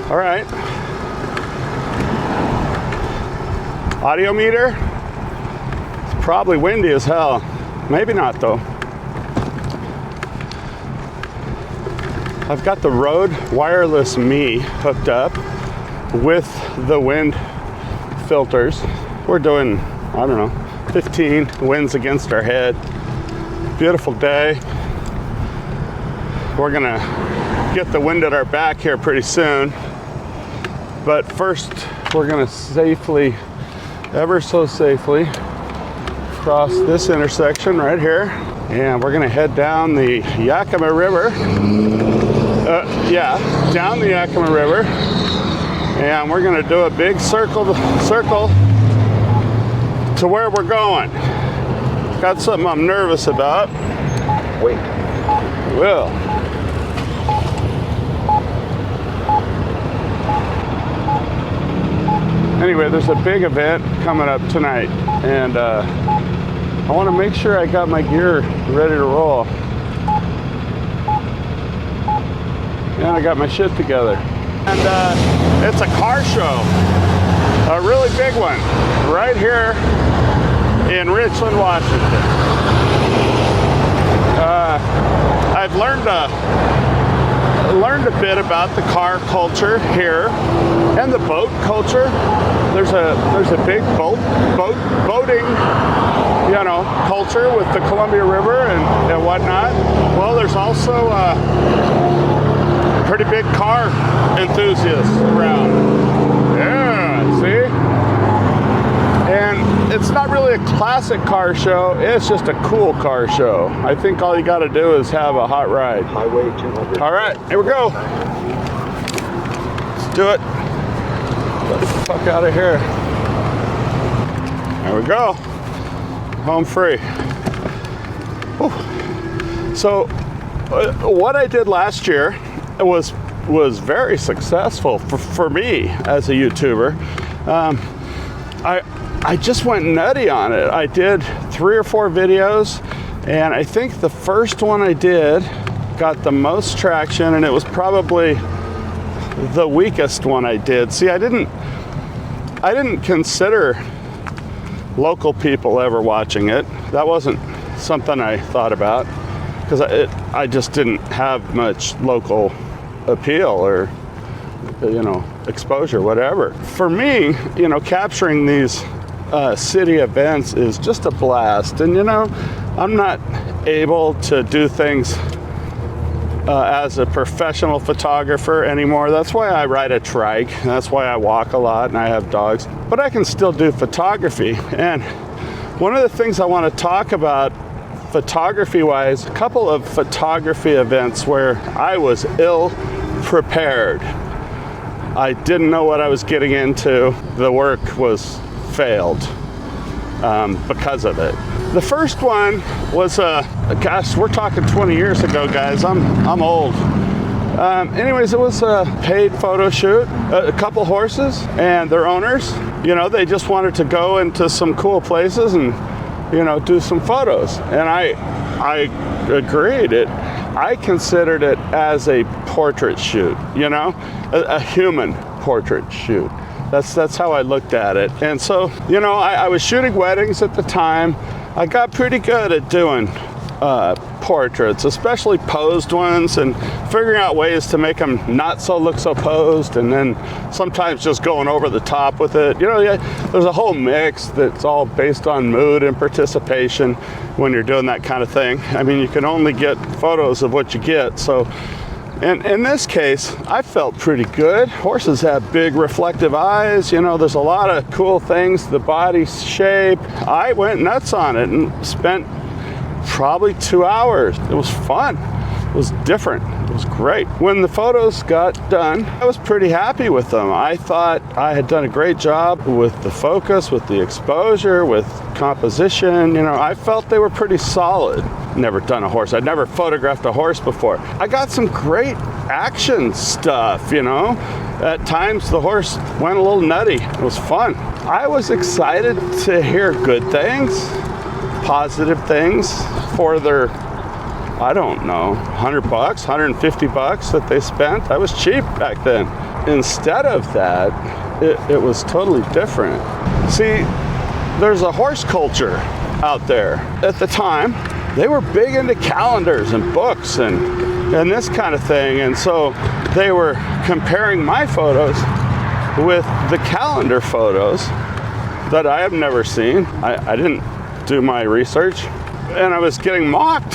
All right. Audio meter. It's probably windy as hell. Maybe not though. I've got the Rode Wireless Me hooked up with the wind filters. We're doing, I don't know, 15 winds against our head. Beautiful day. We're gonna get the wind at our back here pretty soon. But first, we're gonna safely, ever so safely, cross this intersection right here. And we're gonna head down the Yakima River. Down the Yakima River. And we're gonna do a big circle to where we're going. Got something I'm nervous about. Wait. Will. Anyway, there's a big event coming up tonight, and I want to make sure I got my gear ready to roll. And I got my shit together. And it's a car show, a really big one, right here in Richland, Washington. I've learned a bit about the car culture here and the boat culture. There's a big boating, culture with the Columbia River and whatnot. Well, there's also pretty big car enthusiasts around. Yeah, see? And it's not really a classic car show, it's just a cool car show. I think all you gotta do is have a hot ride. Highway 200. All right, here we go. Let's do it. Get the fuck out of here. There we go. Home free. Whew. So, what I did last year was very successful for me as a YouTuber. I just went nutty on it. I did 3 or 4 videos, and I think the first one I did got the most traction, and it was probably the weakest one I did. See, I didn't consider local people ever watching it. That wasn't something I thought about, because I just didn't have much local appeal or exposure, whatever. For me, capturing these city events is just a blast, and I'm not able to do things as a professional photographer anymore. That's why I ride a trike, that's why I walk a lot, and I have dogs, but I can still do photography. And one of the things I want to talk about photography wise, a couple of photography events where I was ill prepared. I didn't know what I was getting into. The work was failed because of it. The first one was gosh, we're talking 20 years ago, guys. I'm old. Anyways, it was a paid photo shoot. A couple horses and their owners, they just wanted to go into some cool places and do some photos. And I agreed. I considered it as a portrait shoot, a human portrait shoot. That's how I looked at it. And so, I was shooting weddings at the time. I got pretty good at doing portraits, especially posed ones, and figuring out ways to make them not look so posed, and then sometimes just going over the top with it. There's a whole mix that's all based on mood and participation when you're doing that kind of thing. I mean, you can only get photos of what you get. So, and in this case, I felt pretty good. Horses have big reflective eyes. There's a lot of cool things, the body shape. I went nuts on it and spent probably 2 hours. It was fun. It was different. It was great. When the photos got done, I was pretty happy with them. I thought I had done a great job with the focus, with the exposure, with composition. I felt they were pretty solid. Never done a horse. I'd never photographed a horse before. I got some great action stuff, At times the horse went a little nutty. It was fun. I was excited to hear good things, positive things for their, I don't know, $100, $150 that they spent. That was cheap back then. instead of that, it was totally different. See, there's a horse culture out there. At the time, they were big into calendars and books and this kind of thing. And so they were comparing my photos with the calendar photos that I have never seen. I didn't do my research, and I was getting mocked.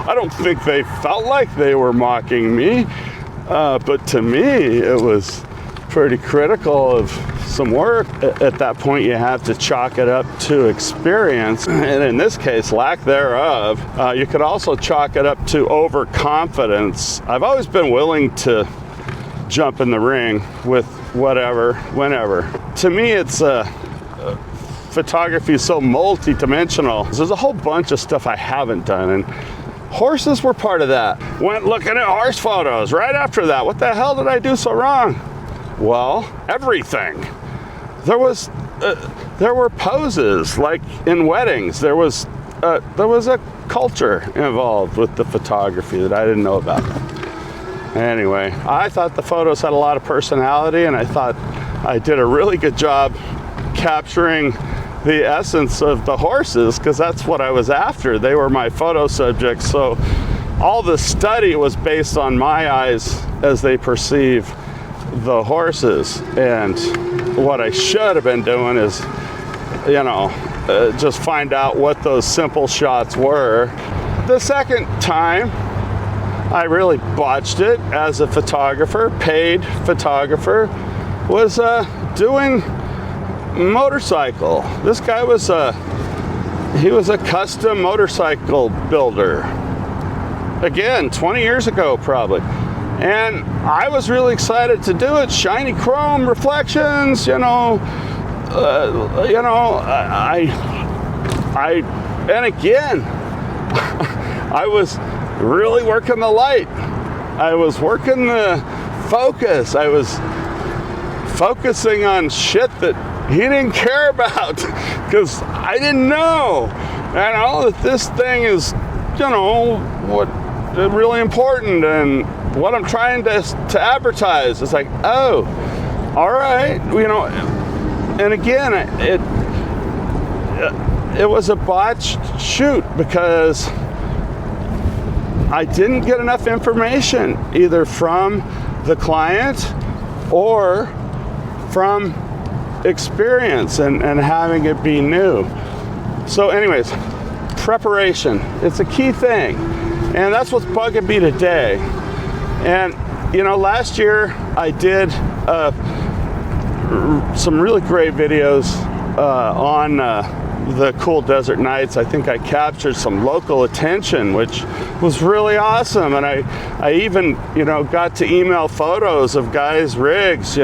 I don't think they felt like they were mocking me, but to me, it was pretty critical of some work. At that point, you have to chalk it up to experience, and in this case, lack thereof. You could also chalk it up to overconfidence. I've always been willing to jump in the ring with whatever, whenever. To me, it's photography is so multi-dimensional. There's a whole bunch of stuff I haven't done, and horses were part of that. Went looking at horse photos right after that. What the hell did I do so wrong? Well, everything. There were poses, like in weddings. There was a culture involved with the photography that I didn't know about. Anyway, I thought the photos had a lot of personality, and I thought I did a really good job capturing the essence of the horses, because that's what I was after. They were my photo subjects. So all the study was based on my eyes as they perceive the horses. And what I should have been doing is, just find out what those simple shots were. The second time, I really botched it as a photographer, paid photographer, was doing motorcycle. This guy was a custom motorcycle builder. Again, 20 years ago probably. And I was really excited to do it. Shiny chrome reflections, and again, I was really working the light. I was working the focus. I was focusing on shit that he didn't care about, because I didn't know. And all that this thing is, what really important and what I'm trying to advertise. It's like, oh, all right, and again, it was a botched shoot because I didn't get enough information either from the client or from experience and having it be new. So anyways, preparation, it's a key thing, and that's what's bugging me today. And last year I did some really great videos on the cool desert nights. I think I captured some local attention, which was really awesome. And I even, got to email photos of guys' rigs,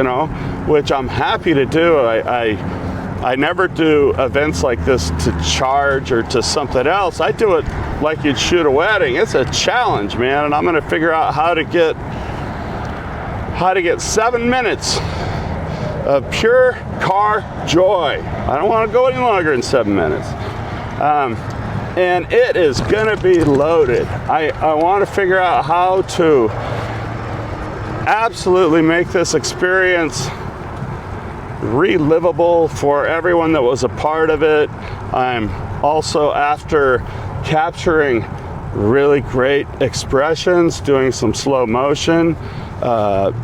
which I'm happy to do. I never do events like this to charge or to something else. I do it like you'd shoot a wedding. It's a challenge, man, and I'm gonna figure out how to get 7 minutes of pure car joy. I don't want to go any longer than 7 minutes. And it is gonna be loaded. I want to figure out how to absolutely make this experience relivable for everyone that was a part of it. I'm also after capturing really great expressions, doing some slow motion.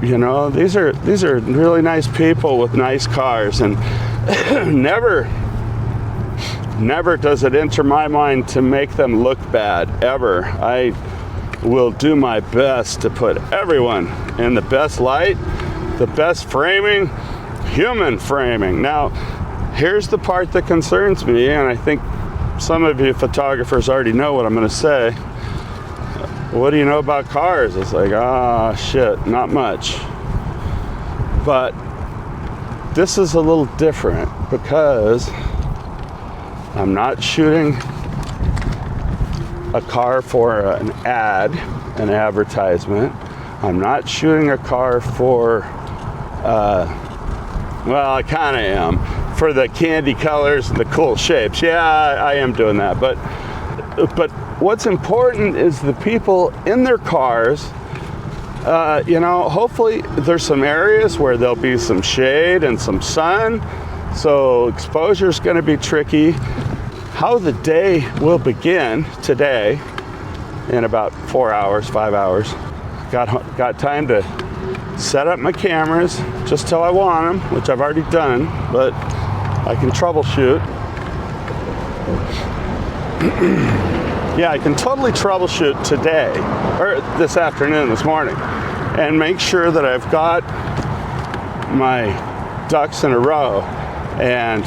These are really nice people with nice cars, and never does it enter my mind to make them look bad, ever. I will do my best to put everyone in the best light, the best framing, human framing. Now, here's the part that concerns me, and I think some of you photographers already know what I'm going to say. What do you know about cars? It's like, shit, not much. But this is a little different because I'm not shooting a car for an ad, an advertisement. I'm not shooting a car for, well, I kind of am, for the candy colors and the cool shapes. Yeah, I am doing that. But what's important is the people in their cars You know, hopefully there's some areas where there'll be some shade and some sun, so exposure is going to be tricky. How the day will begin today in about 4 hours, 5 hours. Got time to set up my cameras just till I want them, which I've already done, but I can troubleshoot. Yeah, I can totally troubleshoot today, or this afternoon, this morning, and make sure that I've got my ducks in a row. And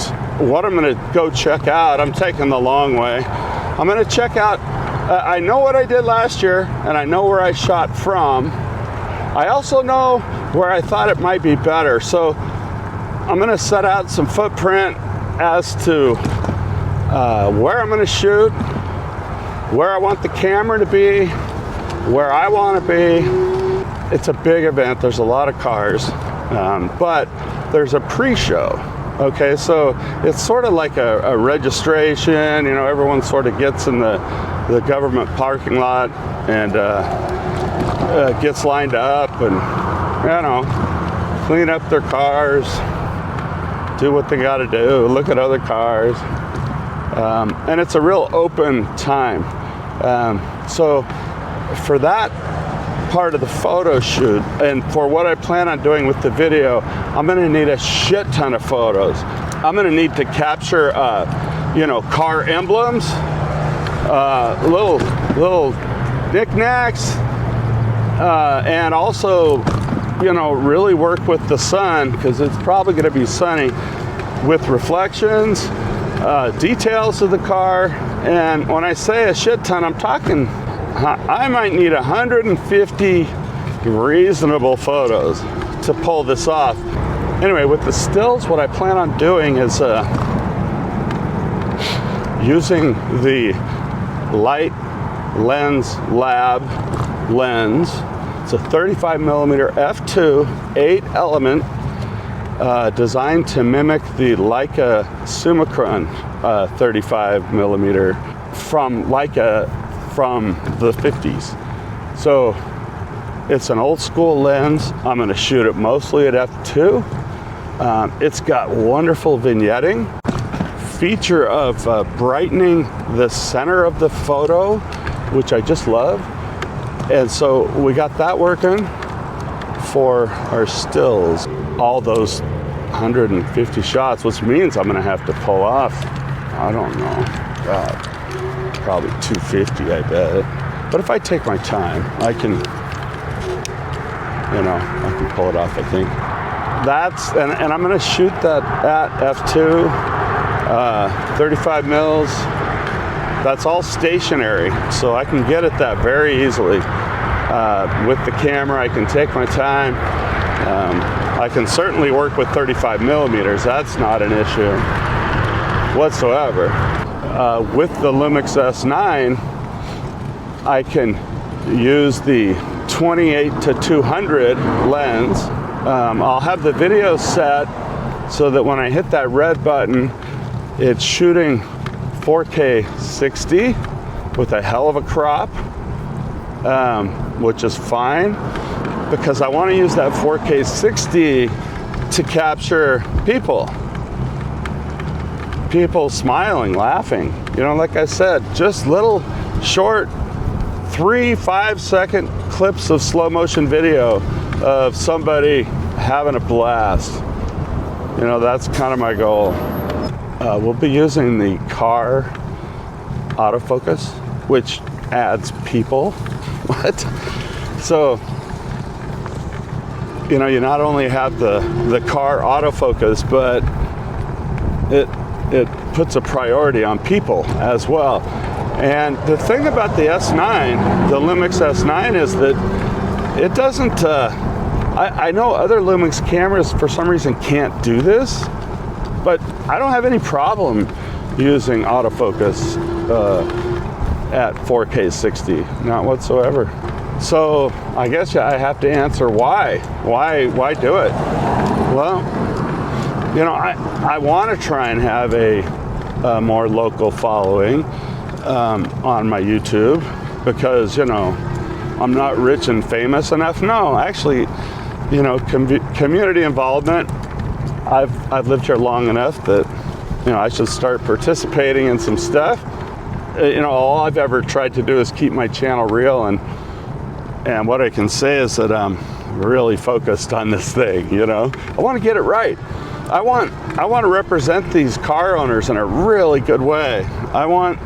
what I'm gonna go check out, I'm taking the long way. I'm gonna check out, I know what I did last year, and I know where I shot from. I also know where I thought it might be better. So I'm gonna set out some footprint as to where I'm gonna shoot, where I want the camera to be, where I want to be. It's a big event. There's a lot of cars, but there's a pre-show. Okay, so it's sort of like a registration. You know, everyone sort of gets in the government parking lot and gets lined up and, you know, clean up their cars, do what they got to do, look at other cars. And it's a real open time. So for that part of the photo shoot, and for what I plan on doing with the video, I'm gonna need a shit ton of photos. I'm gonna need to capture, you know, car emblems, little knickknacks, and also, you know, really work with the sun, because it's probably gonna be sunny, with reflections, details of the car. And when I say a shit ton, I'm talking, I might need 150 reasonable photos to pull this off. Anyway, with the stills, what I plan on doing is using the Light Lens Lab lens. It's a 35mm f2 8-element, designed to mimic the Leica Summicron 35mm from Leica from the 50s. So it's an old school lens. I'm going to shoot it mostly at f2. It's got wonderful vignetting, feature of brightening the center of the photo, which I just love. And so we got that working for our stills. All those 150 shots, which means I'm gonna have to pull off, I don't know, God, probably 250, I bet. But if I take my time, I can, you know, I can pull it off, I think. That's, and I'm gonna shoot that at f2, 35 mils. That's all stationary, so I can get at that very easily. With the camera, I can take my time. I can certainly work with 35mm. That's not an issue whatsoever. With the Lumix S9, I can use the 28-200 lens. I'll have the video set so that when I hit that red button, it's shooting 4K 60 with a hell of a crop, which is fine, because I want to use that 4K 60 to capture people smiling, laughing. You know, like I said, just little short 3-5 second clips of slow motion video of somebody having a blast. You know, that's kind of my goal. We'll be using the car autofocus, which adds people. What? So, you know, you not only have the car autofocus, but it puts a priority on people as well. And the thing about the S9, the Lumix S9, is that it doesn't, I know other Lumix cameras for some reason can't do this, but I don't have any problem using autofocus at 4K 60, not whatsoever. So I guess I have to answer why do it? Well, you know, I want to try and have a more local following on my YouTube, because, you know, I'm not rich and famous enough. No, actually, you know, community involvement. I've lived here long enough that, you know, I should start participating in some stuff. You know, all I've ever tried to do is keep my channel real, and what I can say is that I'm really focused on this thing. You know, I want to get it right. I want to represent these car owners in a really good way. I want,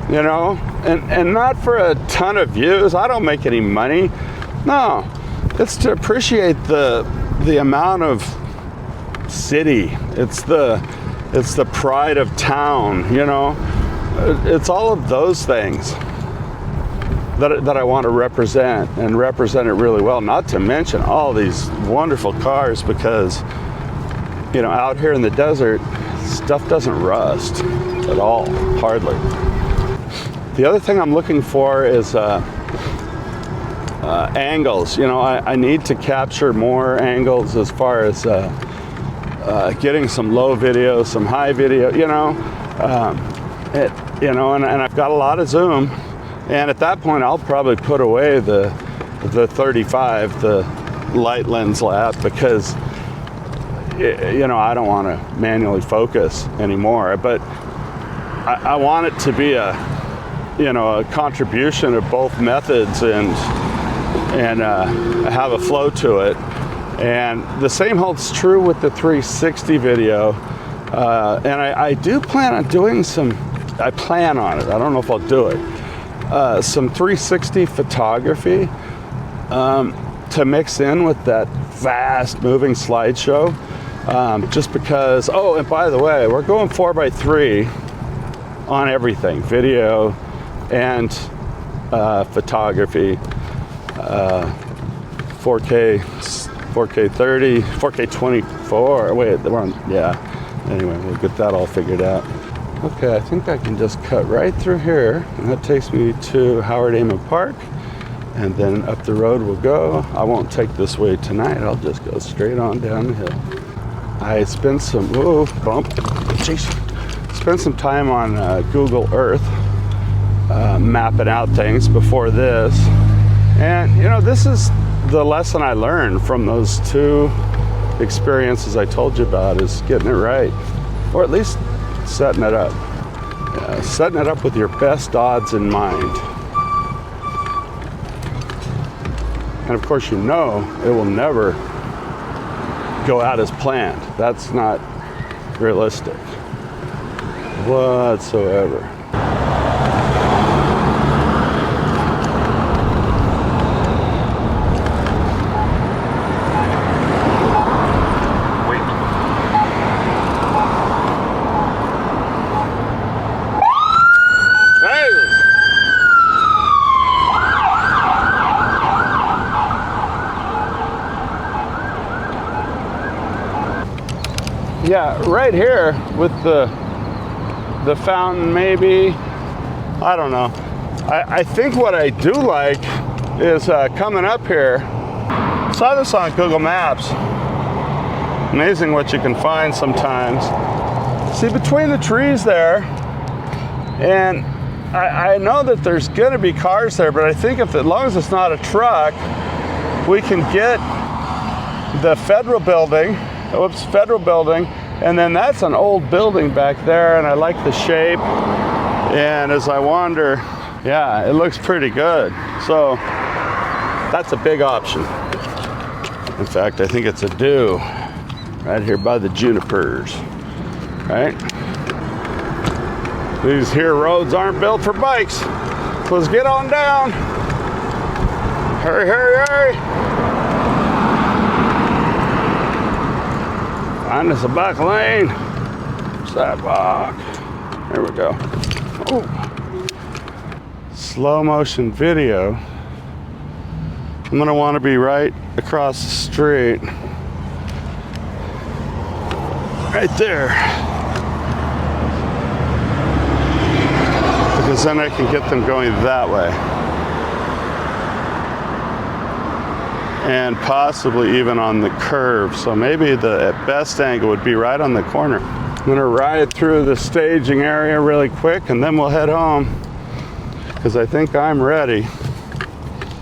you know, and not for a ton of views. I don't make any money. No, it's to appreciate the amount of city. It's the pride of town. You know, it's all of those things that I want to represent, and represent it really well. Not to mention all these wonderful cars, because, you know, out here in the desert, stuff doesn't rust at all, hardly. The other thing I'm looking for is angles. You know, I need to capture more angles as far as getting some low video, some high video. You know, and I've got a lot of zoom, and at that point I'll probably put away the 35, the light lens lap, because, you know, I don't want to manually focus anymore. But I want it to be a contribution of both methods, and have a flow to it. And the same holds true with the 360 video. And I do plan on doing I plan on it. I don't know if I'll do it. Some 360 photography to mix in with that fast moving slideshow. Just because, oh, and by the way, we're going 4x3 on everything, video and photography, 4K 30, 4K 24, wait, we're on, yeah. Anyway, we'll get that all figured out. Okay, I think I can just cut right through here, and that takes me to Howard Amon Park, and then up the road we'll go. I won't take this way tonight, I'll just go straight on down the hill. I spent some, spent some time on Google Earth, mapping out things before this. And, you know, this is the lesson I learned from those two experiences I told you about, is getting it right, or at least setting it up. Setting it up with your best odds in mind. And of course, you know, it will never go out as planned. That's not realistic whatsoever. Yeah, right here with the fountain, maybe. I don't know. I think what I do like is coming up here. Saw this on Google Maps. Amazing what you can find sometimes. See, between the trees there, and I know that there's gonna be cars there, but I think as long as it's not a truck, we can get the federal building, and then that's an old building back there, and I like the shape. And as I wander, yeah, it looks pretty good. So that's a big option. In fact, I think it's a do right here by the junipers, right? These here roads aren't built for bikes. So let's get on down. Hurry, hurry, hurry. Find us a back lane, sidewalk. There we go. Oh. Slow motion video. I'm gonna want to be right across the street, right there, because then I can get them going that way, and possibly even on the curve. So maybe the best angle would be right on the corner. I'm gonna ride through the staging area really quick, and then we'll head home, because I think I'm ready.